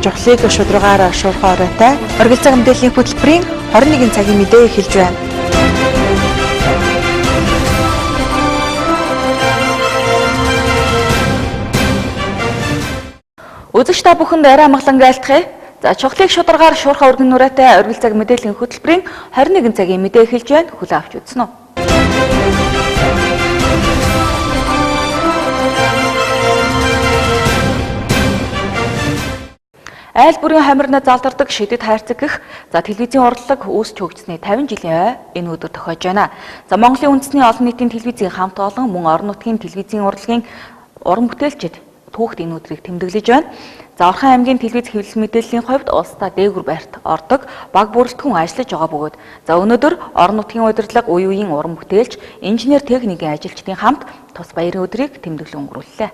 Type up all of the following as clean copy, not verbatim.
Жохлыг шударгаараа шуурхай оройтой Оргил цаг мэдээллийн хөтөлбөрийн 21 цагийн мэдээ эхэлж байна. Үзэгч та бүхэнд арай амгалан айлтгая. За чухлыг шударгаар шуурхай өргөн нураатай Оргил цаг мэдээллийн хөтөлбөрийн 21 цагийн мэдээ эхэлж байна. Хүлээн авч үзнэ үү? Айл бүрийн хамирнаа залдардаг шидэд хайрцаг гэх телевизийн урлаг үүсч хөгжсөний 50 жилийн ой энэ өдөр тохиож байна. За Монголын үндэсний олон нийтийн телевизийн хамт олон мөн орон нутгийн телевизийн урлагийн уран бүтээлчид түүхт энэ өдрийг тэмдэглэж байна. За Орхон аймгийн телевиз хэвлэл мэдээллийн хувьд улсдаа дээгүр байрт ордог баг бүрэлдэхүүн ажиллаж байгаа бөгөөд өнөөдөр орон нутгийн удирдлага үе үеийн уран бүтээлч, инженер техникийн ажилчдын хамт тус баярын өдрийг тэмдэглэн өнгөрүүллээ.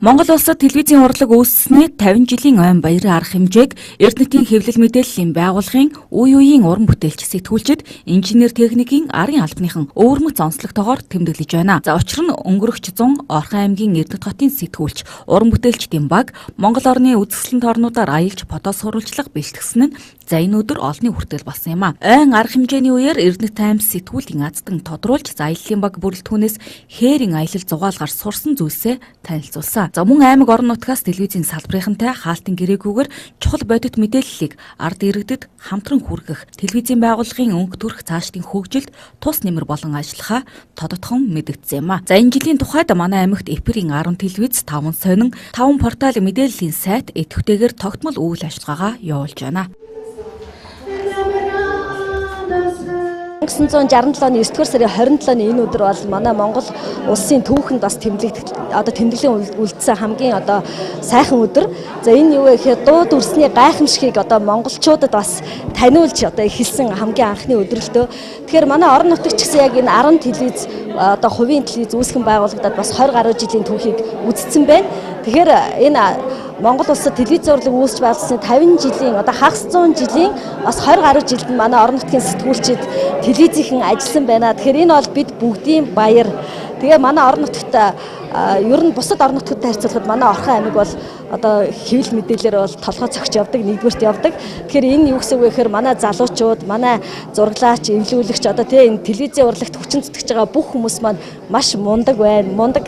Монгол улсад телевизийн урлаг үүссэний 50 жилийн ойн баярын арга хэмжээг Эрдэнэтийн хэвлэл мэдээллийн байгууллагын үе үеийн уран бүтээлч сэтгүүлчид, инженер техникийн арын албаныхан өвөрмөц онцлогтойгоор тэмдэглэж байна. За учир нь өнгөрөх 100 Орхон аймгийн Эрдэнэт хотын сэтгүүлч, уран бүтээлчдийн баг Монгол орны үзэсгэлэнт орнуудаар аялж фото сурвалжлага бэлтгэсэн нь энэ өдөр олонний хүртэл болсон юм а. Ойн арга хэмжээний үеэр Эрдэнэт таймс сэтгүүлийн аздан тодруулж аяллаа баг бүрэлдэхүүнээс хээрийн аялал зугаалгаар сурсан зүйлсээ танилцуулсан. За мөн аймаг орон нутгаас телевизийн салбарынхантай хаалтын гэрээгүйгээр чухал бодит мэдээллийг ард иргэдэд хамтран хүргэх телевизийн байгууллагын өнгө төрх цаашдын хөгжилд тус нэмэр болон ажиллахаа тодотхон мэдэгдсэн юм а. За энэ жилийн тухайд манай аймагт эфирийн 10 телевиз, 5 сонин, 5 портал мэдээллийн сайт идэвхтэйгээр тогтмол үйл ажиллагаагаа явуулж байна. 1967 оны 9 дугаар сарын 27-ны энэ өдөр бол манай Монгол улсын түүхэнд бас тэмдэглэлийн үлдсэн хамгийн сайхан өдөр. За энэ юу вэ гэхээр дууд үрсний гайхамшигыг монголчуудад бас таниулж эхэлсэн хамгийн анхны өдрөлтөө. Тэгэхээр манай орон нутагч гэсэн яг энэ 10 телевиз хувийн телевиз үүсгэн байгуулагдаад бас 20 гаруй жилийн түүхийг үздсэн байна. Тэгэхээр энэ Монгол улсад телевизийн урлаг үүсч байгуулсны 50 жилийн хагас 100 жилийн бас 20 гаруй жилд манай орон нутгийн сэтгүүлчид телевизийнхэн ажилласан байна. Тэгэхээр энэ бол бид бүгдийн баяр. Тэгээ манай орон нутагт ер нь бусад орон нутгуудтай харьцуулахад манай Орхон аймаг бол хэвлэл мэдээлэлээр бол толгой цогч явдаг, нэгдүгээрт явдаг. Тэгэхээр энэ юу гэсэн үг вэ гэхээр манай залуучууд, манай зураглаач, эвлүүлэгч энэ телевизийн урлагт хүчин зүтгэж байгаа бүх хүмүүс маань маш мундаг байна. Мундаг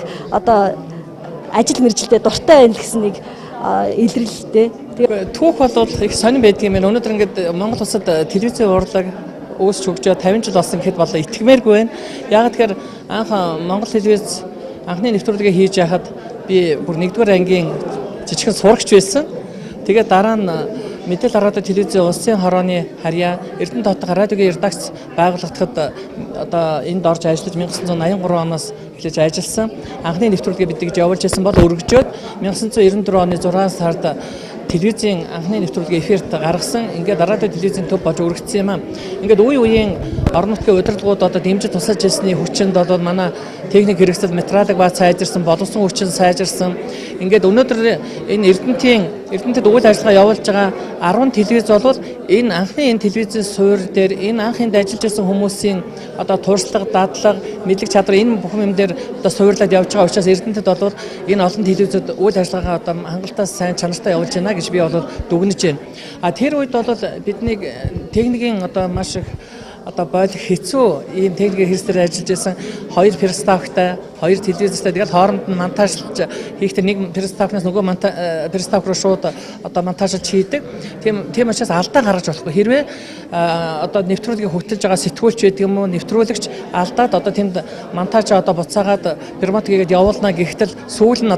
ажил мэргэжилтэд дуртай байна гэсэн нэг илэрлэлтэй. Түүх бол их сонирн байдаг юм байна. Өнөөдөр ингээд Монгол улсад телевизийн урлаг үүсч хөгжөө 50 жил болсон гэхэд болоо итгэмээргүй байна. Яг тэгэхээр анх Монгол телевиз анхны нэвтрүүлгээ хийж яхад би бүр 1-р ангийн жижигхэн сурагч байсан. Тэгээд дараа нь мэдээлэл радио телевизийн улсын хорооны харьяа Эрдэнэт хотын радиогийн редакц байгуулагдахад энд орж ажиллаж 1983 оноос эхлэж ажилласан. Анхны нэвтрүүлгээ бид гэж явуулж байсан бол өргөжөөд 1994 оны 6 сард телевизийн анхны нэвтрүүлгээ эфирт гаргасан. Ингээд радио телевизийн төв болж өргөцсөн юм аа. Ингээд үе үеийн орон нутгийн удирдлагууд дэмжиж тусалж ирсний хүчинд манай техник хэрэгсэл материалыг баа сайжирсан, боловсон хүчин сайжирсан. Ингээд өнөөдөр энэ Эрдэнэтэд үйл ажиллагаа явуулж байгаа 10 телевиз бол энэ анхны телевизийн суурь дээр энэ анх энд ажиллаж ирсэн хүмүүсийн туршлага, дадлага, мэдлэг чадвар энэ бүхэн юм дээр суурлаад явж байгаа учраас Эрдэнэтэд бол энэ олон телевизүүд үйл ажиллагаагаа хангалттай сайн чанартай явуулж байна гэж би бол дүгнэж байна. Тэр үед бол бидний техникийн маш их бойл хэцүү ийм техникийн хэрэгслээр ажиллаж байсан 2 периставктай 2 телевизтэй тэгээд хооронд нь монтажлж хийхдээ нэг периставкнаас нөгөө периставк руу шууд монтажлж хийдэг. Тийм учраас алдаа гаргаж болохгүй. Хэрвээ нэвтрүүлгийг хөтлөж байгаа сэтгүүлч байдаг юм уу, нэвтрүүлэгч алдаад тэнд монтаж буцаагаад пермотгээд явуулна гэхтэл сүүл нь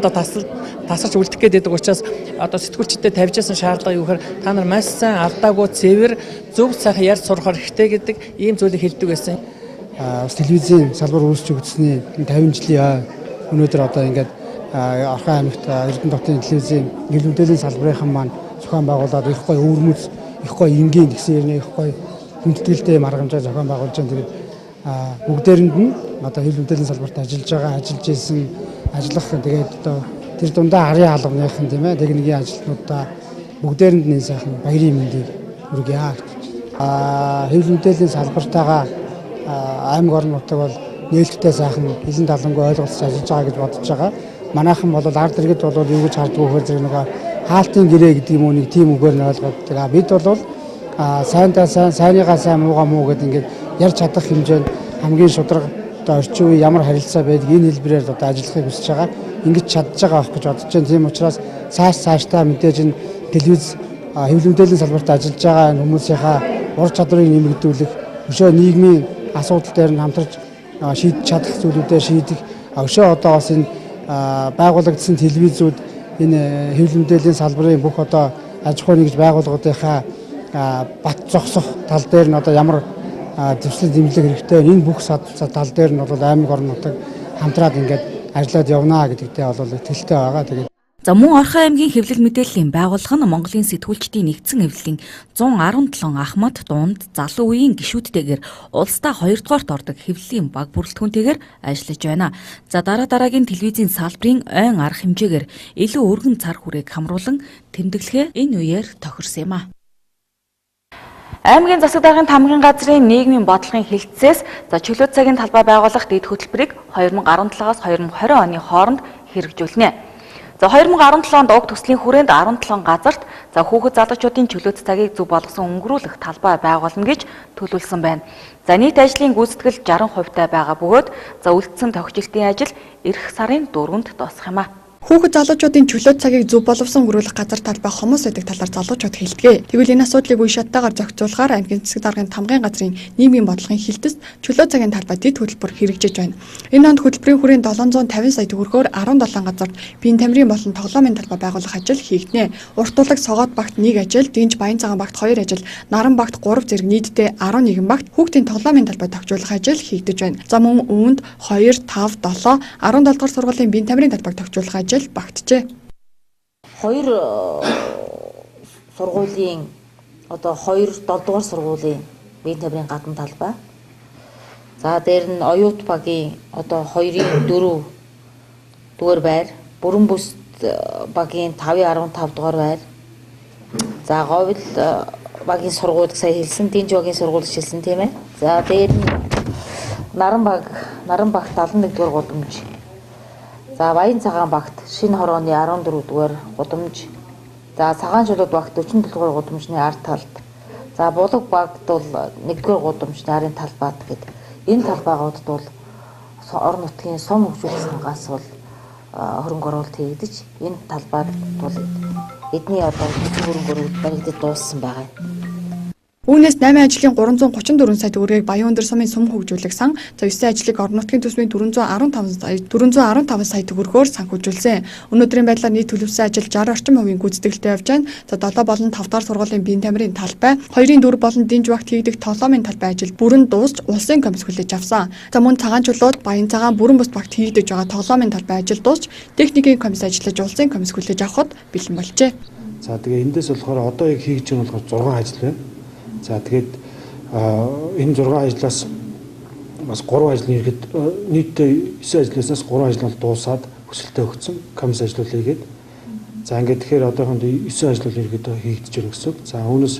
тасарч үлдэх гээд байдаг учраас сэтгүүлчдэд тавьжсэн шаардлага юу гэхээр та нар маш сайн алдаагүй цэвэр зөв сайхан ярьж сурахаар хэрэгтэй гэдэг ийм зүйлийг хэлдэг байсан. Телевизийн салбар үүсч өгдсөний 50 жилийн өнөөдөр ингээд Орхон аймагт Эрдэнэт хотын телевизийн гэрэл мэдээллийн салбарын маань зохион байгуулад их гоё өвөрмөц, их гоё энгийн гэсэн ярины их гоё хүндэтгэлтэй маргамжаа зохион байгуулж байгаа. Тэгээд бүгдээрэнд нь хэвлэл мэдээллийн салбарт ажиллаж байгаа, ажиллаж ирсэн, ажиллах тэгээд тэр дундаа арын албаныхан тийм ээ техникийн ажилтнуудаа бүгдээрэнд нь сайхан баярын мэндийг хүргье. Хэвлэл мэдээллийн салбартайгаа аймаг орон нутаг бол нээлттэй сайхан хилэн далангүй ойлголцож ажиллаж байгаа гэж бодож байгаа. Манайхан бол ард иргэд бол юу гэж харддаг вэ гэхээр нэг хаалтын гэрээ гэдэг юм уу нэг тийм үгээр нь ойлгоод байгаа. Бид бол сайнтаа сайн, сайныгаа сайн, муугаа муу гэдэг ингээд ярьж чадах хэмжээнд хамгийн шударга одоо орчин үеийн ямар харилцаа байдаг энэ хэлбэрээр одоо ажиллахыг хүсэж байгаа. Ингэж чадж байгаа байх гэж бодож байна. Тийм учраас цаашдаа мэдээж энэ телевиз хэвлэл мэдээллийн салбарт ажиллаж байгаа хүмүүсийнхаа ур чадварыг нэмэгдүүлэх, өшөө нийгмийн асуудал дээр нь хамтарч шийдэж чадах зүйлүүдээ шийдэх, өшөө одоо бас энэ байгуулагдсан телевизүүд энэ хэвлэл мэдээллийн салбарын бүх одоо аж ахуйн нэгж байгууллагуудынхаа бат зогсох тал дээр нь одоо ямар дэвшлэл дэмжлэг хэрэгтэй энэ бүх тал дээр нь бол аймаг орон нутаг хамтраад ингээд ажиллаад явнаа гэдэгтээ бол итгэлтэй байгаа. Тэгээд За мөн Орхон аймгийн хэвлэл мэдээллийн байгууллага нь Монголын сэтгүүлчдийн нэгдсэн хэвлэлийн 117 ахмад дунд залуу үеийн гишүүдтэйгээр улсдаа 2 дугаарт ордог хэвлэлийн баг бүрэлдэхүүнтэйгээр ажиллаж байна. За дараагийн телевизийн салбарын ойн арга хэмжээгээр илүү өргөн цар хүрээг хамруулан тэмдэглэхээ энэ үеэр тохирсон юм а. Аймгийн засаг даргын тамгын газрын нийгмийн бодлогын хилцээс чөлөө цагийн талбай байгуулах дэд хөтөлбөрийг 2017-аас 2020 оны хооронд хэрэгжүүлнэ. За 2017 онд уг төслийн хүрээнд 17 газарт хүүхэд залуучуудын чөлөөт цагийг зөв болгосон өнгөрүүлэх талбай байгуулна гэж төлөвлөсөн байна. За нийт ажлын гүйцэтгэл 60% байгаа бөгөөд үлдсэн тогтжилтын ажил эх сарын 4-нд дуусах юм а. Хүүхэд залуучуудын чөлөөт цагийг зөв боловсон өнгөрүүлэх газар талбай хомос байдаг талаар залуучууд хэлдэг. Тэгвэл энэ асуудлыг үе шаттайгаар зохицуулахаар аймгийн засаг даргын тамгын газрын нийгмийн бодлогын хилтэст чөлөөт цагийн талбай дэд хөтөлбөр хэрэгжиж байна. Энэ онд хөтөлбөрийн хүрээнд 750 сая төгрөгөөр 17 газарт биеийн тамирын болон тоглоомын талбай байгуулах ажил хийгднэ. Уртулаг согоод багт 1 ажил, дэнж баян цагаан багт 2 ажил, наран багт 3 зэрэг нийтдээ 11 багт хүүхдийн тоглоомын талбай тогтжуулах ажил хийгдэж байна. За мөн үүнд 2, 5, 7, 17 дугаар сургуулийн биеийн тамирын талбайг тогтжуулах ажил багтжээ. 2 сургуулийн одоо 2 7 дугаар сургуулийн биеийн тамирын гадна талбай. За дээр нь оюут багийн одоо 2-ын 4 дугаар байр, бүрэн бүс багийн 5-ын 15 дугаар байр. За говьл багийн сургууль сая хэлсэн, дэнж багийн сургууль хэлсэн тийм ээ. За дээр нь наран багт 71 дугаар гудамж. За баян цагаан багт шинэ хорооны 14 дугаар гудамж. За цагаан чулууд багт 47 дугаар гудамжны ард талд. За булаг багт бол 1 дугаар гудамжны арын талбайд гэдэг. Энэ талбайгуудад бол орон нутгийн сум хөгжүүлэх сангаас бол хөрөнгө оруулалт хийгдэж энэ талбайд бол эдний одоо хөрөнгө оруулалт баригдаж дууссан байгаа. Үүнээс 8 ажлын 334 сая төгрөгийг Баян өндөр сумын сум хөгжүүлэх сан, 9 ажлыг орон нутгийн төсвийн 415 сая төгрөгөөр санхүүжүүлсэн. Өнөөдрийн байдлаар нийт төлөвлөсөн ажил 60 орчим хувийн гүйцэтгэлтэй явж байна. За 7 болон 5 дахь сургуулийн биеийн тамирын талбай, 2-ын 4 болон дэнж багт хийгдэх тоглоомын талбай ажил бүрэн дуусч улсын комисс хүлээж авсан. За мөн цагаан чулууд, баян цагаан бүрэн бүс багт хийгдэж байгаа тоглоомын талбай ажил дуусч техникийн комисс ажиллаж улсын комисс хүлээж авахд бэлэн болжээ. За тэгээ эндээс болохоор одоо яг хийж байгаа болохоор 6 ажил байна. За тэгээд энэ 6 ажлаас бас 3 ажлын ихэд нийтдээ 9 ажлаасаас 3 ажил бол дуусаад хүсэлтээ өгсөн комисс ажлуулъя гээд. За ингээд тэгэхээр одоохондоо 9 ажил бол ерөөдөө хийгдэж байна гэсэн. За үүнээс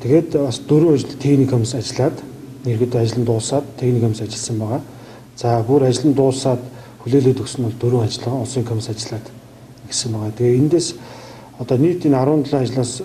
тэгээд бас 4 ажил техник комисс ажиллаад ерөөдөө ажил нь дуусаад техник комисс ажилласан байгаа. За бүр ажил нь дуусаад хүлээлгээд өгсөн бол 4 ажил байгаа улсын комисс ажиллаад гэсэн байгаа. Тэгээ эндээс одоо нийт энэ 17 ажлаас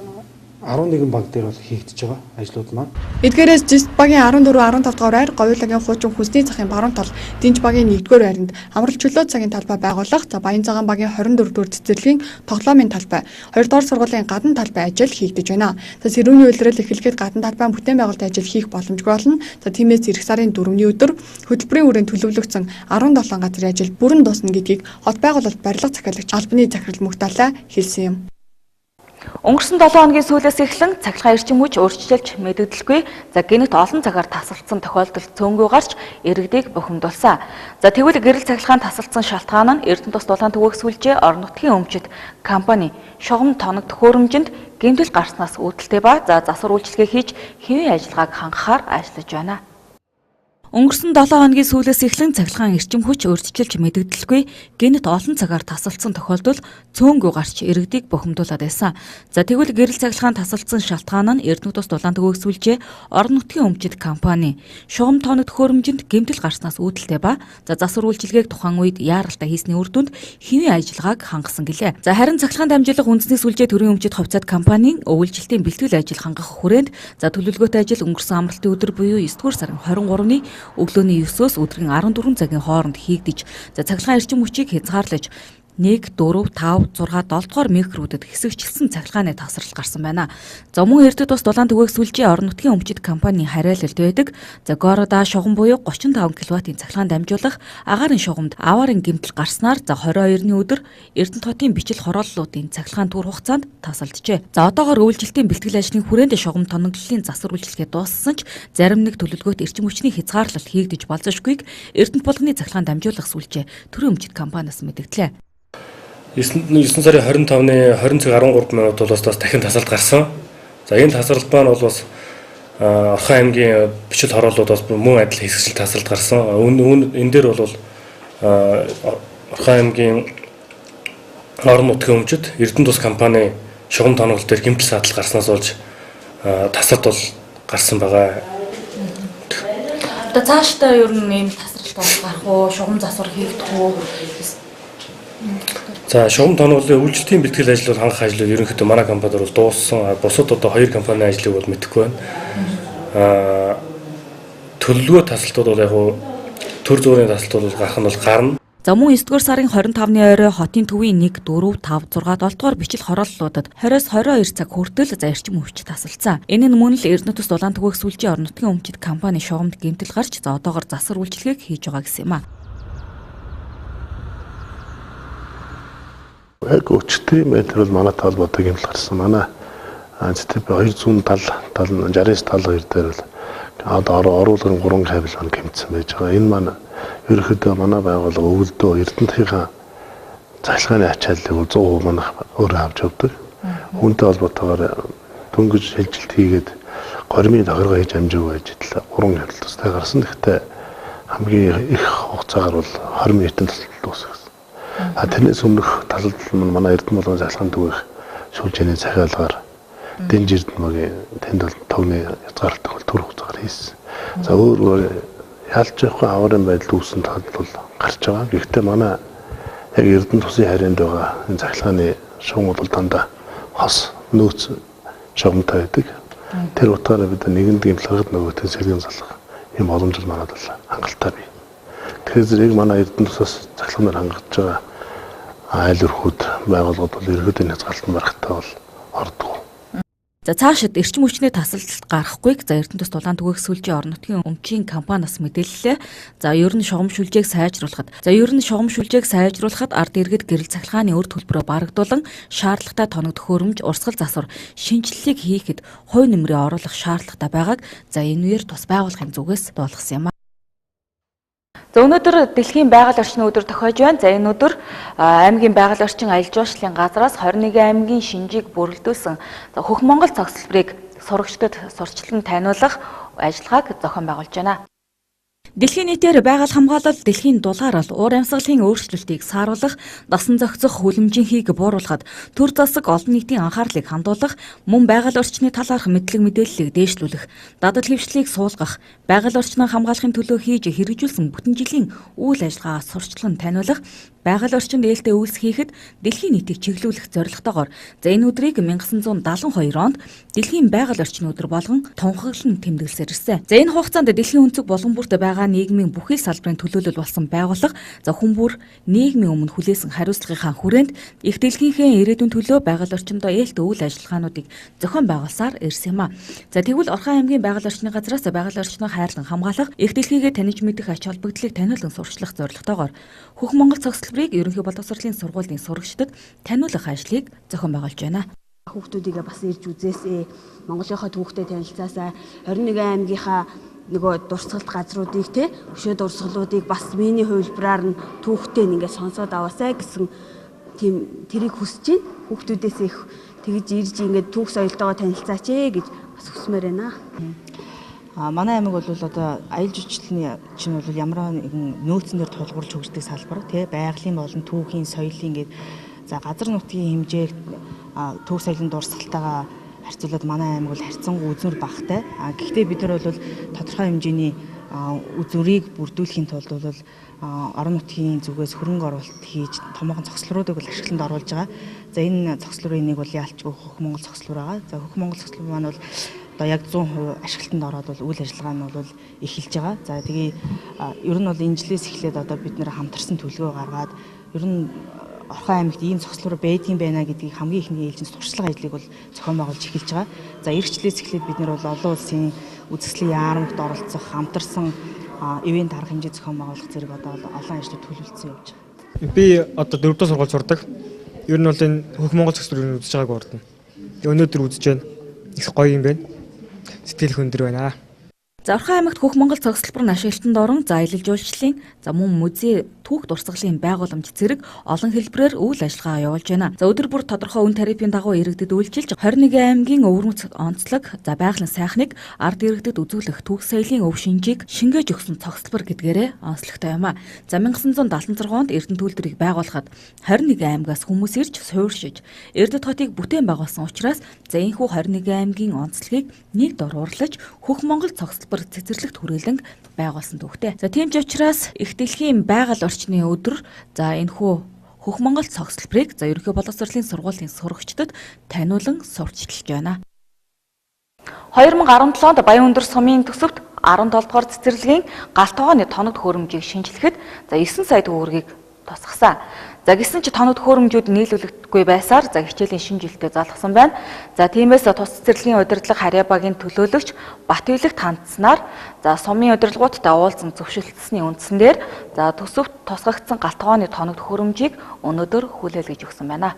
11 баг дээр бол хийгдэж байгаа ажлууд маань. Эдгээрээс жист багийн 14 15 дугаар байр, говьлагийн хуучин хүсний захын баруун тал, дэнж багийн 1-р байранд амралт чөлөө цагийн талбай байгуулах, за баян цагаан багийн 24-р цэцэрлэгийн тоглоомын талбай, 2-р сургуулийн гадна талбай ажил хийгдэж байна. За сэрүүний үйлрэл эхлэхэд гадна талбай бүтээн байгуулалт ажил хийх боломжгүй болно. За тиймээс эх сарын 4-ний өдөр хөтөлбөрийн хүрээнд төлөвлөгдсөн 17 газрын ажил бүрэн дуусна гэдгийг хот байгуулалт барилга захиалагч албаны захирал Мөгдалаа хэлсэн юм. Өнгөрсөн 7 хоногийн сүүлээс эхлэн цахилгаан эрчим хүч өөрчлөлж мэдэгдэлгүй гэнэт олон цагаар тасалдсан тохиолдол цөөнгүй гарч иргэдийг бухимдуулсан. За тэгвэл гэрэл цахилгаан тасалдсан шалтгаан нь Эрдэнэ тус дулаан төвөөс сүлжээ орон нутгийн өмчит компани шугам тоног төхөөрөмжөнд гэмтэл гарснаас үүдэлтэй ба засвар үйлчилгээ хийж хэвийн ажиллагааг хангахаар ажиллаж байна. Өнгөрсөн 7 хоногийн сүүлээс эхлэн цахилгаан эрчим хүч өөрчлөлж мэдэгдэлгүй гэнэт олон цагаар тасалдсан тохиолдол цөөнгүй гарч иргэдийг бухимдуулаад байсан. За тэгвэл гэрэл цахилгаан тасалдсан шалтгаан нь Эрдэнэ тус дулаан төгөөсүүлжээ орон нутгийн өмчит компани шугам тоног төхөөрөмжөнд гэмтэл гарснаас үүдэлтэй ба за засвар үйлчилгээг тухайн үед яаралтай хийсний үр дүнд хэвийн ажиллагааг хангасан гэлээ. За харин цахилгаан дамжуулах үндэсний сүлжээ төрийн өмчит хувьцаат компанийн өвлжилтийн бэлтгэл ажил хангах хүрээнд за төлөвлөгөөтэй ажил өнгөрсөн амралтын өдөр буюу 9-р сарын 23-ны өглөөний 9-өөс өдрийн 14 цагийн хооронд хийгдэж за цахилгаан эрчим хүчийг хязгаарлаж 1, 4, 5, 6, 7 дугаар микрүүдэд хэсэгчлсэн цахилгааны тасралт гарсан байна. За мөн Эрдэнэ тус дулаан төгөөсүүлжээ орон нутгийн өмчит компанийн хариалалд байдаг. За города шугам буюу 35 кВт-ийн цахилгаан дамжуулах агаарын шугамд аваарын гэмтэл гарснаар за 22-ны өдөр Эрдэнэ хотын бичил хорооллуудын цахилгаан түр хугацаанд тасалджээ. За одоогоор үйлчлэлтийн бэлтгэл ажлын хүрээнд шугам тоноглолын засвар үйлчлэгээ дууссан ч зарим нэг төлөвлөгөөт эрчим хүчний хязгаарлалт хийгдэж болзошгүйг Эрдэнэ булганы цахилгаан дамжуулах сүлжээ төрийн өмчит компаниас мэдэгдлээ. 9 сарын 25-ны 20 цаг 13 минут бол бас дахин тасалт гарсан. За энэ тасралт маань бол бас Орхон аймгийн бичил хорооллууд бас мөн адил хэсэгчл тасралт гарсан. Энэ дээр бол Орхон аймгийн орон нутгийн өмчит Эрдэнэ тус компани шугам тоноглол дээр гэмтэл саатал гарснаас болж тасалт бол гарсан байгаа. Одоо цаашдаа ер нь ийм тасралт гарах уу, шугам засвар хийгдэх үү? За шугам тоноглолын үйлчлэлтийн бэлтгэл ажил бол хангах ажлууд ерөнхийдөө манай компанид бол дууссан. Бусад одоо 2 компанийн ажлыг бол мэдэхгүй байна. Төлөвлөгөө тасалтууд бол яг төр зөөрийн тасалтууд бол гарах нь бол гарна. За мөн 9-р сарын 25-ны орой хотын төвийн 1, 4, 5, 6, 7 дугаар бичил хорооллуудад 20-22 цаг хүртэл за эрчим хүч тасалдсан. Энэ нь мөн л Эрдэнэ тус дулаан төгөөсүүлжээ орон нутгийн өмчит компани шугамд гэмтэл гарч за одоогоор засвар үйлчилгээг хийж байгаа гэсэн юм а. Яг өчтөй метр бол манай талбайтай гэмтэл гарсан. Манай ЦТП 200 тал 69 тал 2 дээр бол одоо оруулгын 3 кабель гэмтсэн байж байгаа. Энэ маань ерөнхийдөө манай байгууллага өвөлдөө Эрдэнэтийн цахилгааны ачааллыг 100% манайх өөрөө авч явдаг. Үүнтэй холбоотойгоор дөнгөж шилжилт хийгээд горимын тохиргоо хийж амжаагүй ажил 3 кабель тустай гарсан. Гэхдээ хамгийн их хугацаагаар бол 20 минутын тасалбал дууссан. Тэрнээс өмнөх тасалбал нь манай Эрдэнэ булганы цахилгаан түгээх сүлжээний захиалгаар Дэнж Эрдэнэгийн тэнд бол тогны хязгаарлалт бол төр хугацаагаар хийсэн. За өөр ялж явахгүй аварын байдал үүссэн тохиолдол бол гарч байгаа. Гэхдээ манай яг Эрдэнэ тусын харьяанд байгаа энэ цахилгааны шугам бол дандаа хос нөөц шугамтай байдаг. Тэр утгаараа бид нэгэнд гэмтэл гаргад нөгөөтэй сэргэн залах юм боломж манад бол хангалттай бий. Тэгэхээр зэрэг манай Эрдэнэ тусаас цахилгаанаар хангаж байгаа айл өрхүүд байгууллагууд бол ерөөдөө хязгаарлалт барахтай бол ордог. За цаашид эрчим хүчний тасалдалт гарахгүйг за Эрдэнэ тус дулаан төгөөсүүлжээ орон нутгийн өмчийн компаниас мэдээллээ. За ер нь шугам шүлжээг сайжруулахад ард иргэд гэрэл цахилгааны үр төлбөрөөр барагдуулан шаардлагатай тоног төхөөрөмж, урсгал засвар шинжилгээг хийхэд хувь нэмрээ оруулах шаардлагатай байгааг за энэ үеэр тус байгууллагын зүгээс дуулгасан юм. За өнөөдөр дэлхийн байгаль орчны өдөр тохиож байна. За энэ өдөр аймгийн байгаль орчин аялал жуулчлалын газраас 21 аймгийн шинжийг бүрэлдүүлсэн Хөх Монгол цогцлборыг сурагчдад сурчлан таниулах ажиллагааг зохион байгуулж байна. Дэлхийн нийтээр байгаль хамгаалал, дэлхийн дулаарал, уур амьсгалын өөрчлөлтийг сааруулах, дасан зохицох хүлэмжийнхийг бууруулахад төр засаг олон нийтийн анхаарлыг хандуулах, мөн байгаль орчны талаарх мэдлэг мэдээллийг дээшлүүлэх, дадал хэвшлийг суулгах, байгаль орчныг хамгаалахын төлөө хийж хэрэгжүүлсэн бүтэн жилийн үйл ажиллагаа сурчлан таниулах, байгаль орчинд ээлтэй үйлс хийхэд дэлхийн нийтийг чиглүүлэх зорилготойгоор за энэ өдрийг 1972 онд дэлхийн байгаль орчны өдөр болгон тунхаглан тэмдэглэсээр ирсэн. За энэ хугацаанд дэлхийн өнцөг булган бүрт байгаа нийгмийн бүхий салбарын төлөөлөл болсон байгууллага за хүн бүр нийгмийн өмнө хүлээсэн хариуцлагынхаа хүрээнд их дэлхийнхээ ирээдүйн төлөө байгаль орчиндөө ээлтэй үйл ажиллагаануудыг зохион байгуулсаар ирсэн юм а. За тэгвэл Орхон аймгийн байгаль орчны газраас байгаль орчныг хайрлан хамгаалах, их дэлхийгээ таниж мэдэх ач холбогдлыг таниулан сурчлах зорилготойгоор Хөх Монгол цогцлборыг ерөнхий боловсролын сургуулийн сурагчдад таниулах ажлыг зохион байгуулж байна. Хүүхдүүдийг бас ирж үзээсэй. Монголынхоо түүхтэй танилцаасаа 21 аймгийнхаа нөгөө дурсгалт газруудыг өшөө дурсгалуудыг бас миний хувилбараар нь түүхтэй ингээд сонсоод аваасай гэсэн тийм тэрийг хүсэж байна. Хүүхдүүдээс их тэгж ирж ингээд түүх соёлтойгоо танилцаач гэж бас хүсмээр байна. Манай аймаг бол одоо аялал жуулчлалын чинь бол ямар нэгэн нөөцөн дээр тулгуурч хөгждөг салбар тий байгалийн болон түүхийн соёлын гээд за газар нутгийн хэмжээг төв соёлын дурсгалтайгаа харьцуулаад манай аймаг бол харьцангуй үзмэр багтай. Гэхдээ бид нар бол тодорхой хэмжээний үзмрийг бүрдүүлэхийн тулд бол орон нутгийн зүгээс хөрөнгө оруулалт хийж томоохон цогцлоруудыг бол ашиглалтанд оруулж байгаа. За энэ цогцлорын нэг бол яалчгүй Хөх Монгол цогцлор байгаа. За Хөх Монгол цогцлор маань бол одоо яг 100% ашиглалтанд ороод бол үйл ажиллагаа нь бол эхэлж байгаа. За тэгээ ер нь бол энэ жилээс эхлээд одоо бид нэр хамтарсан төлөвлөгөө гаргаад ер нь Орхон аймагт ийм цогцлор байдгийн байна гэдгийг хамгийн ихний ээлжинд туршлага ажлыг бол зохион байгуулж эхэлж байгаа. За эх жилээс эхлээд бид нэр бол олон улсын үзэсгэлэн яарамт оролцох хамтарсан ивент арга хэмжээ зохион байгуулах зэрэг одоо олон ажлууд төлөвлөсөн явж байгаа. Би одоо 4 дугаар сургууль сурдаг. Ер нь бол энэ Хөх Монгол цогцлорыг үзэж байгааг урдна. Өнөөдөр үзэж байна. Их гоё юм байна. Сэтгэл хөндөр байна. За Орхон аймагт Хөх Монгол цогцлбор нь ашиглалтанд орон за аялал жуулчлалын за мөн музей түүх дурсгалын байгууламж зэрэг олон хэлбэрээр үйл ажиллагаа явуулж байна. За өдөр бүр тодорхой үн тарифын дагуу иргэдэд үйлчилж 21 аймгийн өвөрмөц онцлог за байгалийн сайхныг ард иргэдэд үзүүлэх түүх соёлын өв шинжийг шингээж өгсөн цогцлбор гэдгээрээ онцлогтой юм а. За 1976 онд Эрдэнэ төлөвлөрийг байгуулахад 21 аймгаас хүмүүс ирж суурьшиж Эрдэнэ хотыг бүтээн байгуулсан учраас за энэхүү 21 аймгийн онцлогийг нэг дор урлаж Хөх Монгол цогцлбор цэцэрлэгт хүрээлэн байгуулсан түүхтэй. За тийм ч учраас их дэлхийн байгаль орчны өдөр за энэхүү Хөх Монгол цогцлборыг за ерөнхий боловсролын сургуулийн сурагчдад таниулан сурчилж байна. 2017 онд Баян өндөр сумын төсөвт 17 дугаар цэцэрлэгийн галт тогооны тоног төхөөрөмжийг шинжилэхэд за 9 сая төгрөгийг тусгасан. За гисэн ч тоног төхөөрөмжүүд нийлүүлэгдэхгүй байсаар за хичээлийн шинэ жилдээ залгасан байна. За тиймээс тус цэцэрлэгийн удирдлага харьяабагийн төлөөлөгч Батүйлэгт хандсанаар за сумын удирдлагуудтай уулзсан зөвшөөрлөлтсөний үндсэн дээр за төсөвт тусгагдсан галт тогооны тоног төхөөрөмжийг өнөөдөр хүлээлгэж өгсөн байна.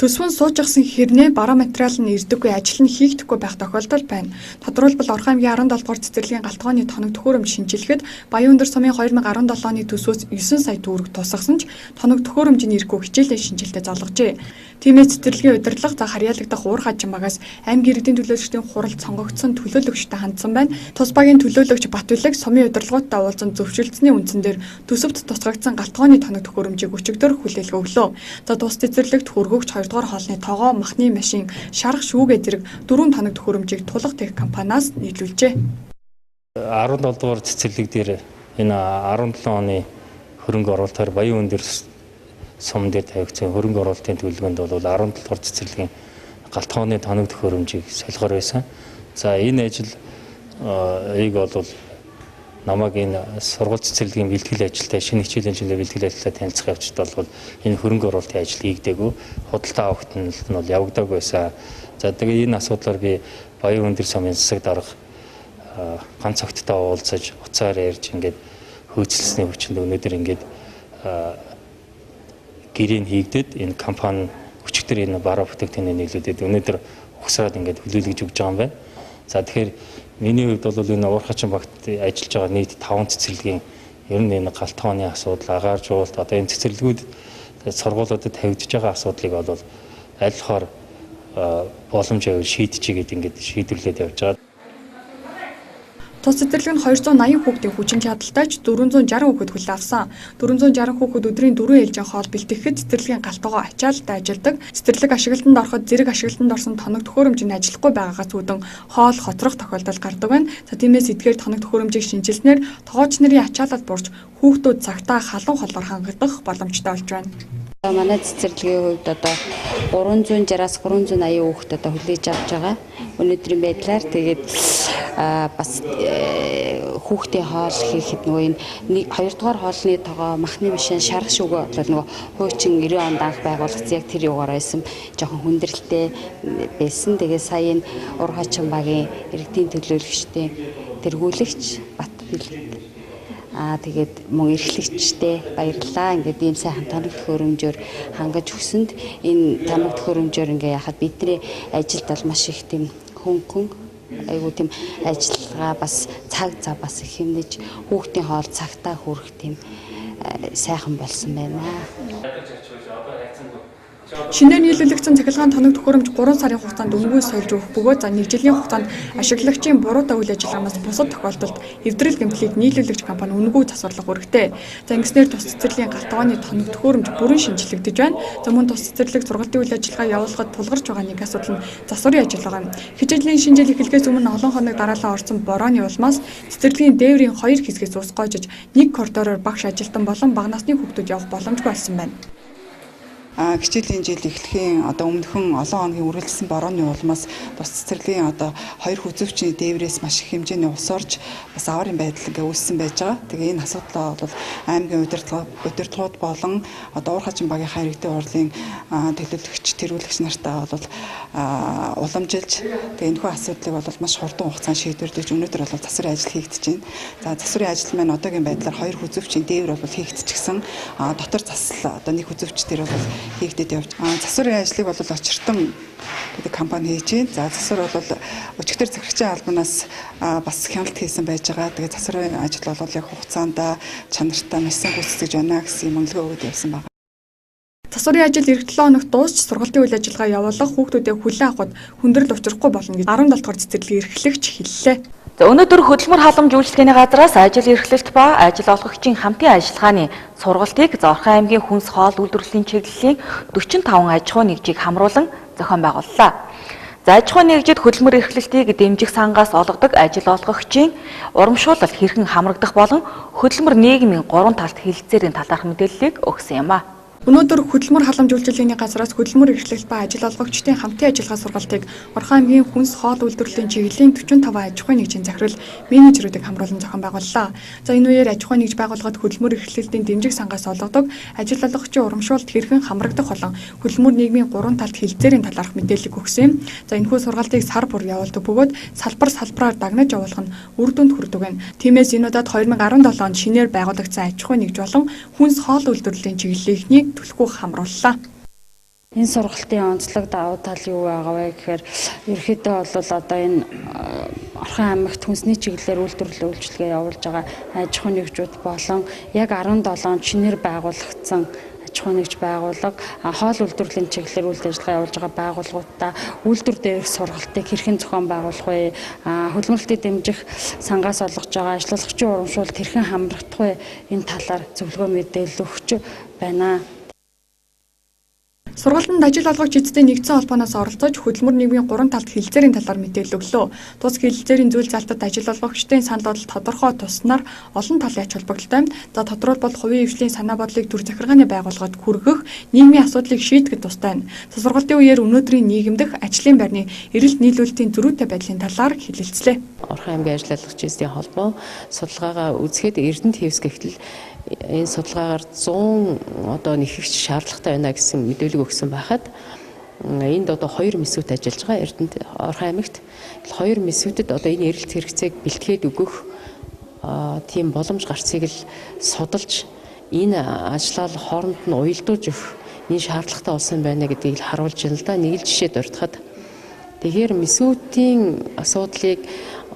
Төсвөн суужсан хэрнээ бараа материал нь ирдэггүй ажил нь хийгдэхгүй байх тохиолдол байна. Тодорхойлбол Орхон аймгийн 17 дугаар цэцэрлэгийн галт тогооны тоног төхөөрөмж шинжилгэхэд Баян өндөр сумын 2017 оны төсвөөс 9 сая төгрөг тусгасан ч тоног төхөөрөмжийн эрхөө хичээлийн шинжилтэд залгажээ. Тиймээс цэцэрлэгийн удирдлага за харьяалагдах уур хажимагаас аймгийн иргэдийн төлөөлөгчдийн хуралд сонгогдсон төлөөлөгчтэй хандсан байна. Тус багийн төлөөлөгч Батүйлэг сумын удирдлагуудтай уулзсан зөвшөөрлөсний үндсэн дээр төсөвт тусгагдсан галт тогооны тоног төхөөрөмжийг өчигдөр хүлээлгэ өглөө. За тус цэцэрлэгт хөргөгч 2 дугаар хоолны тогоо, махны машин, шарх шүүгээ зэрэг 4 тоног төхөөрөмжийг тулах тех компаниас нийлүүлжээ. 17 дугаар цэцэрлэг дээр энэ 17 оны хөрөнгө оруулалтаар Баян өндөр сум дээр тавигдсан хөрөнгө оруулалтын төлөвлөгөөнд бол 17 дугаар цэцэрлэгийн галт тогооны тоног төхөөрөмжийг солихоор байсан. За энэ ажил бол намайг энэ сургууль цэцэрлэгийн бэлтгэл ажилтай шинэ хичээлийн жилийн бэлтгэл ажилтай танилцах явцад бол энэ хөрөнгө оруулалтын ажил хийгдээгүй худалдаа авахтнал нь бол явагдаагүй байсан. За тэгээ энэ асуудлаар би Баян өндөр сумын засаг дарга ганц огттой уулзаж уцаар ярьж ингээд хөөцөлсөний хүчинд өнөөдөр ингээд гэрээ хийгдээд энэ компани өчигдөр энэ бараа бүтээгдэхүүнийг нийлүүлээд өнөөдөр ухсараад ингээд хүлээлгэж өгч байгаа юм байна. За тэгэхээр миний хувьд бол энэ уур хачин багт ажиллаж байгаа нийт 5 цэцэрлэгийн ер нь энэ галт тогооны асуудал, агаар жуулт одоо энэ цэцэрлэгүүд сургуулиудад тавигдж байгаа асуудлыг бол аль болохоор боломж байвал шийдчихийгээд ингээд шийдвэрлээд явж байгаа. Тус цэцэрлэг нь 280 хүүхдийн хүчин чадалтай ч 460 хүүхэд хүлээн авсан. 460 хүүхэд өдрийн 4 ээлжийн хоол бэлтгэхэд цэцэрлэгийн галт тогоо ачаалттай ажилдаг. Цэцэрлэг ашиглалтанд ороход зэрэг ашиглалтанд орсон тоног төхөөрөмжөнд ажиллахгүй байгаагаас үүдэн хоол хоцрох тохиолдол гардаг байна. За тиймээс эдгээр тоног төхөөрөмжийг шинжилснээр тоогооч нарын ачаалал бурж хүүхдүүд цагтаа халуун холоор хангагдах боломжтой болж байна. Манай цэцэрлэгийн хувьд одоо 360-аас 380 хүүхэд одоо хүлээж авч байгаа. Өнөөдрийн байдлаар тэгээд бас хүүхдийн хоол хийхэд нөгөө энэ 2 дугаар хоолны тогоо, махны машин, шарх шүүгээ бол нөгөө хуучин 90 онд анх байгуулагдсан яг тэр юугаар байсан жоохон хүндрэлтэй байсан. Тэгээд сая энэ ур хачин багийн иргэдийн төлөөлөгчтэй тэргүүлэгч Батүйлэг тэгээд мөн эрхлэгчтэй баярлалаа. Ингээд ийм сайхан тоног төхөөрөмжөөр хангаж өгсөнд энэ тоног төхөөрөмжөөр ингээ яхад бидний ажилд бол маш их тийм хөнгөн айгуу тийм ажиллагаа бас цаг зав бас их хэмнэж хүүхдийн хоол цагтаа хүрэх тийм сайхан болсон байна. Шинээр нийлүүлэгдсэн цахилгаан тоног төхөөрөмж 3 сарын хугацаанд үнгүй сольж өгөх бөгөөд за 1 жилийн хугацаанд ашиглагчийн буруутай үйл ажиллагаанаас бусад тохиолдолд эвдрэл гэмтлийг нийлүүлэгч компани үнгүй засварлах үүрэгтэй. За ингэснээр тус цэцэрлэгийн галтгооны тоног төхөөрөмж бүрэн шинжлэгдэж байна. За мөн тус цэцэрлэг сургалтын үйл ажиллагаа явуулахад тулгарч байгаа нэг асуудал нь засварын ажил байгаа. Хичээлийн шинжил эхлэхээс өмнө олон хоног дараалал орсон борооны улмаас цэцэрлэгийн дээврийн 2 хэсгээс ус гоожиж нэг коридороор багш ажилтан болон бага насны хүүхдүүд явах боломжгүй болсон байна. Хичээлийн жил эхлэхийн өмнөхөн олон хоногийн үргэлжилсэн борооны улмаас бас цэцэрлэгийн 2 хүзүүвчний дээврээс маш их хэмжээний ус орж бас аварын байдал үүссэн байж байгаа. Тэгээ энэ асуудлаа бол аймгийн удирдлагууд болон уур хажин багийнхаа иргэдийн урлын төлөөлөгч, тэргүүлэгч нартаа бол уламжилж тэгээ энэхүү асуудлыг бол маш хурдан хугацаанд шийдвэрлэж өнөөдөр бол засварын ажил хийгдэж байна. За засварын ажил маань одоогийн байдлаар 2 хүзүүвчний дээвэр бол хийгдчихсэн. Дотор засал нэг хүзүүвч дээр бол хийгдэд явж. Засварын ажлыг бол очиртон гэдэг компани хийж байна. За засвар бол өчигдөр захирагчийн албанаас бас хяналт хийсэн байж байгаа. Тэгээ засварын ажил бол яг хугацаанд чанартай маш сайн гүйцэтгэж байна гэсэн үнэлгээ өгöd явсан байна. Засварын ажил эх 7 хоногт дуусч сургалтын үйл ажиллагаа явуулах хүүхдүүдэд хүлээн авахд хүндрэл учрахгүй болно гэж 17 дугаар цэцэрлэгийн эрхлэгч хэллээ. За өнөөдөр хөтөлбөр халамж үйлчлэгээний газраас ажил эрхлэлт ба ажил олгогчийн хамтын ажиллагааны сургалтыг Орхон аймгийн хүнс хоол үйлдвэрлэлийн чиглэлийн 45 аж ахуй нэгжийг хамруулан зохион байгууллаа. За аж ахуй нэгжид хөтөлбөр эрхлэлтийг дэмжих сангаас олгодог ажил олгогчийн урамшуулалт хэрхэн хамрагдах болон хөтөлбөр нийгмийн 3 талт хэлэлцээрийн талаарх мэдээллийг өгсөн юм а. Өнөөдөр хөтөлбөр халамж үйлчилгээний газраас хөтөлбөр эрхлэлт ба ажил олгогчдын хамтын ажиллагаа сургалтыг Орхон аймгийн хүнс хоол үйлдвэрлэлийн чиглэлийн 45 аж ахуй нэгжийн захирал менежерүүдийг хамруулан зохион байгууллаа. За энэ үеэр аж ахуй нэгж байгууллагад хөтөлбөр эрхлэлтийн дэмжих сангаас олгодог ажил олгогчийн урамшуулалт хэрхэн хамрагдах болон хөтөлбөр нийгмийн 3 талт хэлэлцээрийн талаарх мэдээлэл өгсөн юм. За энэхүү сургалтыг сар бүр явуулдаг бөгөөд салбараар дагнаж явуулах нь үр дүнд хүрдэг байна. Тиймээс энэ удаад 2017 онд шинээр байгуулагдсан аж ахуй нэгж болон хүнс хоол үйлдвэрлэлийн чиглэлийнхний түлхүү хамрууллаа. Энэ сургалтын онцлог давуу тал юу байгаа вэ гэхээр ерөөхдөө бол одоо энэ Орхон аймагт хүнсний чиглэлээр үйлдвэрлэлийн үйлчилгээ явуулж байгаа аж ахуй нэгжүүд болон яг 17 онд шинээр байгуулагдсан аж ахуй нэгж байгууллага хоол үйлдвэрлэлийн чиглэлээр үйл ажиллагаа явуулж байгаа байгууллагуудаа үйлдвэр дээрх сургалтыг хэрхэн зохион байгуулах вэ? Хөдөлмөрлөлтийг дэмжих сангаас олгож байгаа ажиллагчийн урамшуулалт хэрхэн хамрагдах вэ? Энэ талаар зөвлөгөө мэдээлэл өгч байна. Сургалтанд ажил олгогч эзэдийн нэгдсэн холбооноос оролцож хөтөлбөр нийгмийн 3 талт хэлэлцээрийн талаар мэдээлэл өглөө. Тус хэлэлцээрийн зүйл залтад ажил олгогчдын санал бодол тодорхой туснаар олон талын ач холбогдолтой. За тодорхойлбол хувийн эвслийн санаа бодлыг төр захиргааны байгууллагад хүргэх, нийгмийн асуудлыг шийдэхэд тустай. Сургалтын үеэр өнөөдрийн нийгэмдэх ажлын байрны эрэлт нийлүүлэлтийн зөрүүтэй байдлын талаар хэлэлцлээ. Орхон аймгийн ажил олгогч эзэдийн холбоо судалгаагаа үзэхэд Эрдэнэт хэвсгэгтэл энэ судалгаагаар 100 нэхэгч шаардлагатай байна гэсэн мэдээлэл өгсөн байхад энд одоо 2 мэсвэт ажиллаж байгаа Эрдэнэт Орхон аймагт 2 мэсвэтэд одоо энэ эрэлт хэрэгцээг бэлтгээд өгөх тийм боломж гарцыг л судалж энэ ажлал хооронд нь уялдуулж өгөх энэ шаардлагатай болсон байна гэдгийг л харуулж байна л да. Нэг л жишээ дурдхад тэгэхээр мэсвэтийн асуудлыг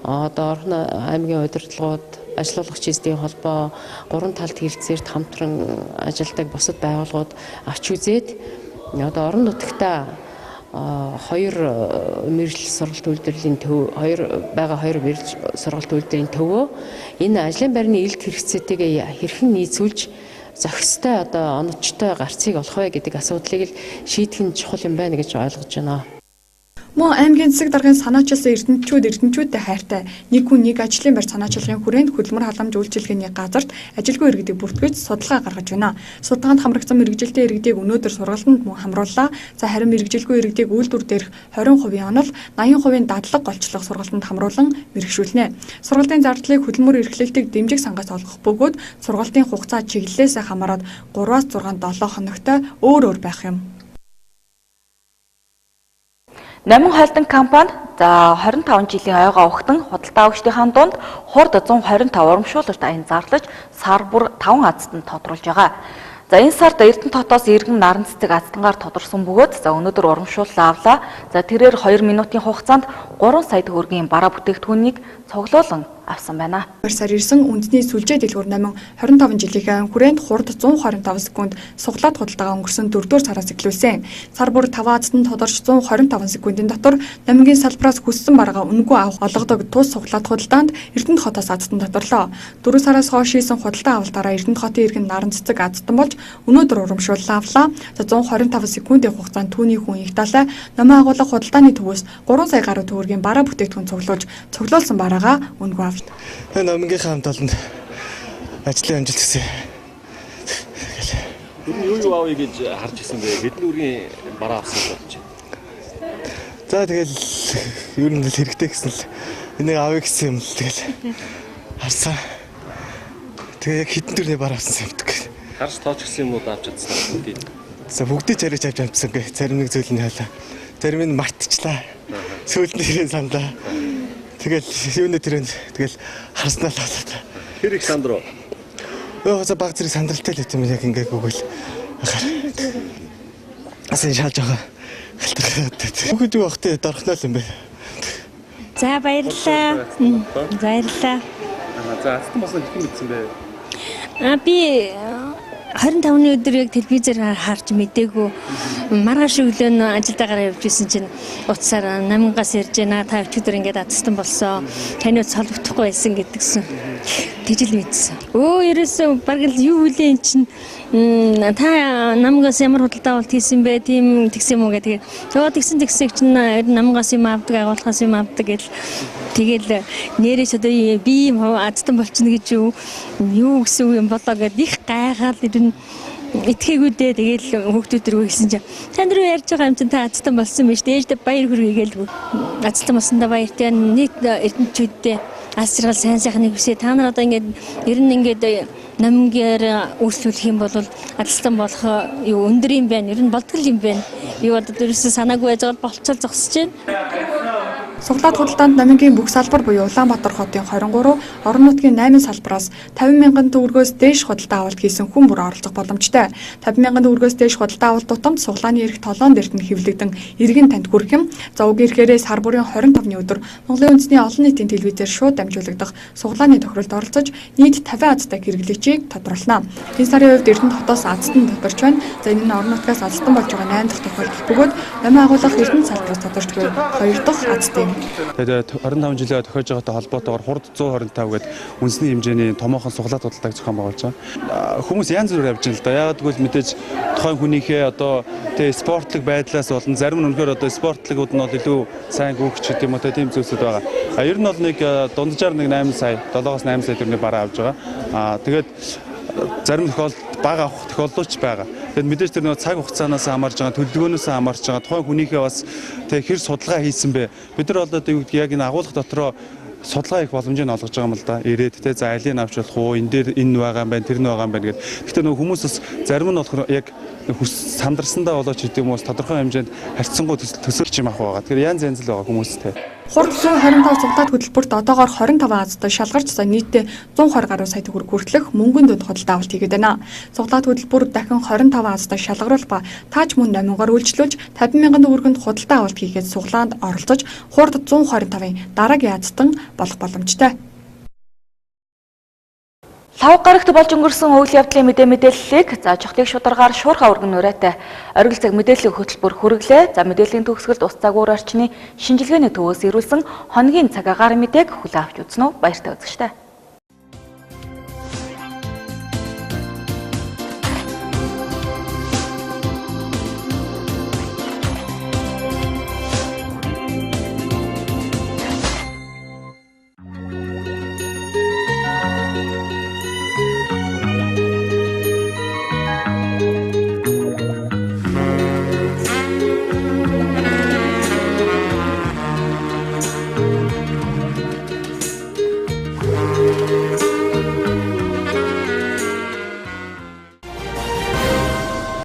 одоо Орхон аймгийн удирдлагууд ажил олгогч эзэдийн холбоо 3 талт хэлэлцээрт хамтран ажилладаг бусад байгууллагууд авч үзээд одоо орон нутагта 2 мэргэжил сургалт үйлдвэрлэлийн төв 2 мэргэжил сургалт үйлдвэрлэлийн төвөө энэ ажлын байрны элд хэрэгцээтэйгээ хэрхэн нийцүүлж зохистой одоо оновчтой гарцыг олох вэ гэдэг асуудлыг л шийдэх нь чухал юм байна гэж ойлгож байна. Мөн аймгийн засаг даргын санаачилсан эрдэнэчүүдтэй хайртай нэг хүн нэг ажлын байр санаачилгын хүрээнд хөтөлбөр халамж үйлчилгээний газарт ажилгүй иргэдийг бүртгэж судалгаа гаргаж байна. Судалгаанд хамрагдсан мэргэжилтэй иргэдийг өнөөдөр сургалтанд мөн хамрууллаа. За харин мэргэжилгүй иргэдийг үйлдвэр дээрх 20% онол, 80% дадлаг голчлох сургалтанд хамруулан мэргэшүүлнэ. Сургалтын зардлыг хөтөлбөр эрхлэлтийг дэмжих сангаас олгох бөгөөд сургалтын хугацаа чиглэлээс хамаарат 3-аас 6-7 хоногтой өөр байх юм. Намын хайлтан компани за 25 жилийн ойгоо ухтан худалдаа өгчдийн дунд хурд 125 урамшуулалт аян зарлаж сар бүр 5 азтанд тодруулж байгаа. За энэ сард Эрдэнэт хотоос иргэн наран цэцэг азтангаар тодорсон бөгөөд за өнөөдөр урамшууллаа авлаа. За тэрээр 2 минутын хугацаанд 3 сая төгрөгийн бараа бүтээгдэхүүнийг цуглуулan авсан байна. Сар ирсэн үндэсний сүлжээ дэлгүүр номин 25 жилийн хүрээнд хурд 125 секунд суглаад худалдаагаа өнгөрсөн 4-р сараас эхлүүлсэн. Сар бүр 5 азад нь тодорч 125 секундын дотор номингийн салбараас хүссэн бараагаа үнэгүй авах олгодог тус суглаад худалдаанд Эрдэнэт хотоос аздан тодорлоо. 4 сараас хойш хийсэн худалдаа авалтаараа Эрдэнэт хотын иргэн наран цэцэг аздан болж өнөөдөр урамшууллаа авлаа. За 125 секундын хугацаанд түүний хүн их талаа номын агуулга худалдааны төвөөс 3 сая гаруй төгрөгийн бараа бүтээгдэхүүн цуглуулсан бараагаа үнэгүй авлаа. Номингийнхаа хамт олон ажлын амжилт гэсэн. Юу авъя гэж харж ирсэн бэ? Хэдэн үргийн бараа авсан болж байна. За тэгэл ер нь л хэрэгтэй гэсэн л энийг авъя гэсэн юм л тэгэл харсан. Тэгээ яг хэдэн төрний бараа авсан юм бэ? Харж тооч гэсэн юмуд авч чадсан бүгдийг. За бүгдийг царайч авч амжсан гэ. Зарим нэг зүйл нь хаалаа. Зарим нь мартчихлаа. Сүүлдээ саналаа. Тэгэл юуны тэрэн тэгэл харснаа л болоо. Тэр их сандруу. За баг зэрэг сандралтай л хэвчээ яг ингээ гүгэл. Асан шааж байгаа. Халтархаад. Бүгд юу бахтай дорхноо л юм бэ. За баярлалаа. Баярлалаа. За алтан босноо хэрхэн мэдсэн бэ? Би 25-ны өдөр яг телевизээр харж мэдээгүй маргааш өглөө ажилдаагаар явж исэн чинь утсаар намгаас ирж байна. Та өчигдөр ингээд атстан болсон. Таны солигдохгүй байсан гэдгсэн. Тэжил мэдсэн. Ерөөсөө бараг л юу үлээ эн чинь та намгаас ямар худалдаа авалт хийсэн бэ? Тийм тэгсэн юм уу гэдэг. Тэгсэн чинь намгаас юм авдаг, агуулгаас юм авдаг гэл. Тэгэл нэрээс одоо би атстан болчихно гэж юу гэсэн юм болоо гэд их гайхаад ирнэ. Итгээгүү дээ тэгэл хүүхдүүд рүү хэлсэн чинь тань руу ярьж байгаа юм чинь та азтан болсон биз дээ баяр хүргээгээл азтан болсондоо баяртай нийт эрдэнэчүүдтэй аз жаргал сайн сайхныг хүсье та нар одоо ингээд ер нь ингээд номингээр үйлчлүүлэх юм бол азтан болох юу өндөр юм байна ер нь болдгол юм байна би одоо ерөөсөө санаагүй байж байгаа болцол зогсож байна. Суглаад худалдаанд номингийн бүх салбар буюу Улаанбаатар хотын 23, орон нутгийн 8 салбараас 50,000 төгрөгөөс дээш худалдаа авалт хийсэн хүн бүр оролцох боломжтой. 50,000 төгрөгөөс дээш худалдаа авалт тутамд суглааны эрх толгоон дээрт нь хэвлэгдэн иргэн танд хүрэх юм. За уг эрхээрээ сар бүрийн 25-ны өдөр Монголын үндэсний олон нийтийн телевизээр шууд дамжуулагдах суглааны тохиолдолд оролцож нийт 50 азтай хэрэглэгчийг тодруулна. Энэ сарын үед Эрдэнэт хотоос азтан тодорч байна. За энэ нь орон нутгаас азтан болж байгаа 8 дахь тохиолдол бөгөөд номын агуулга Эрдэнэт салбараас тодорч буй 2 дахь азтай. Тэгээд 25 жилээ тохиож байгаатай холбоотойгоор хурд 125 гээд үндэсний хэмжээний томоохон суглаад худалдааг зохион байгуулж байгаа. Хүмүүс янз бүр явж байна л да. Яг гэвэл мэдээж тухайн хүнийхээ одоо тэг спортлог байдлаас болон зарим нь үнэхээр одоо спортлогууд нь бол илүү сайн гүйч гэдэг юм уу тийм зүйлсүүд байгаа. Ер нь бол нэг дунджаар нэг 8 сая 7-8 сая төгрөгийн бараа авж байгаа. Тэгээд зарим тохиолдолд бага авах тохиолдол ч байгаа. Тэгэд мэдээж тэр нэг цаг хугацаанаас хамаарж байгаа, төлөвлөгөөнөөс хамаарж байгаа, тухайн хүнийхээ бас тэг хэр судалгаа хийсэн бэ. Бид нар бол одоо яг энэ агуулга дотроо судалгаа их боломжийг олгож байгаа юм л да. Ирээд те за алийг авч болох уу? Энэ дээр энэ байгаа юм байна, тэр нь байгаа юм байна гэдэг. Гэхдээ нөгөө хүмүүс бас зарим нь болохоор яг сандарсандаа болооч гэдэг юм уу тодорхой хэмжээнд харьцангуй төсөөлч юм ах байгаа. Тэгэхээр янз янз л байгаа хүмүүстэй. Хурд 125 суглаад хөтөлбөрт одоогоор 25 азтай шалгарч нийтдээ 120 гаруй сая төгрөг хүртэлх мөнгөнд дөд худалдаа авалт хийгээд байна. Суглаад хөтөлбөр дахин 25 азтай шалгаруулах ба тааж мөн номиноор үйлчлүүлж 50,000 төгрөгөнд худалдаа авалт хийгээд суглаанд оролцож хурд 125-ын дараагийн азтан болох боломжтой. Лав гарагт болж өнгөрсөн үйл явдлын мэдээллийг чухлыг шударгаар шуурхай өргөн нүрээтэй оргил цаг мэдээллийн хөтөлбөр хүргэлээ. За мэдээллийн төгсгөлд ус цагуур орчны шинжилгээний төвөөс ирүүлсэн хоногийн цаг агаар мэдээг хүлээн авч үзнэ үү баяртай үзэгчтэй.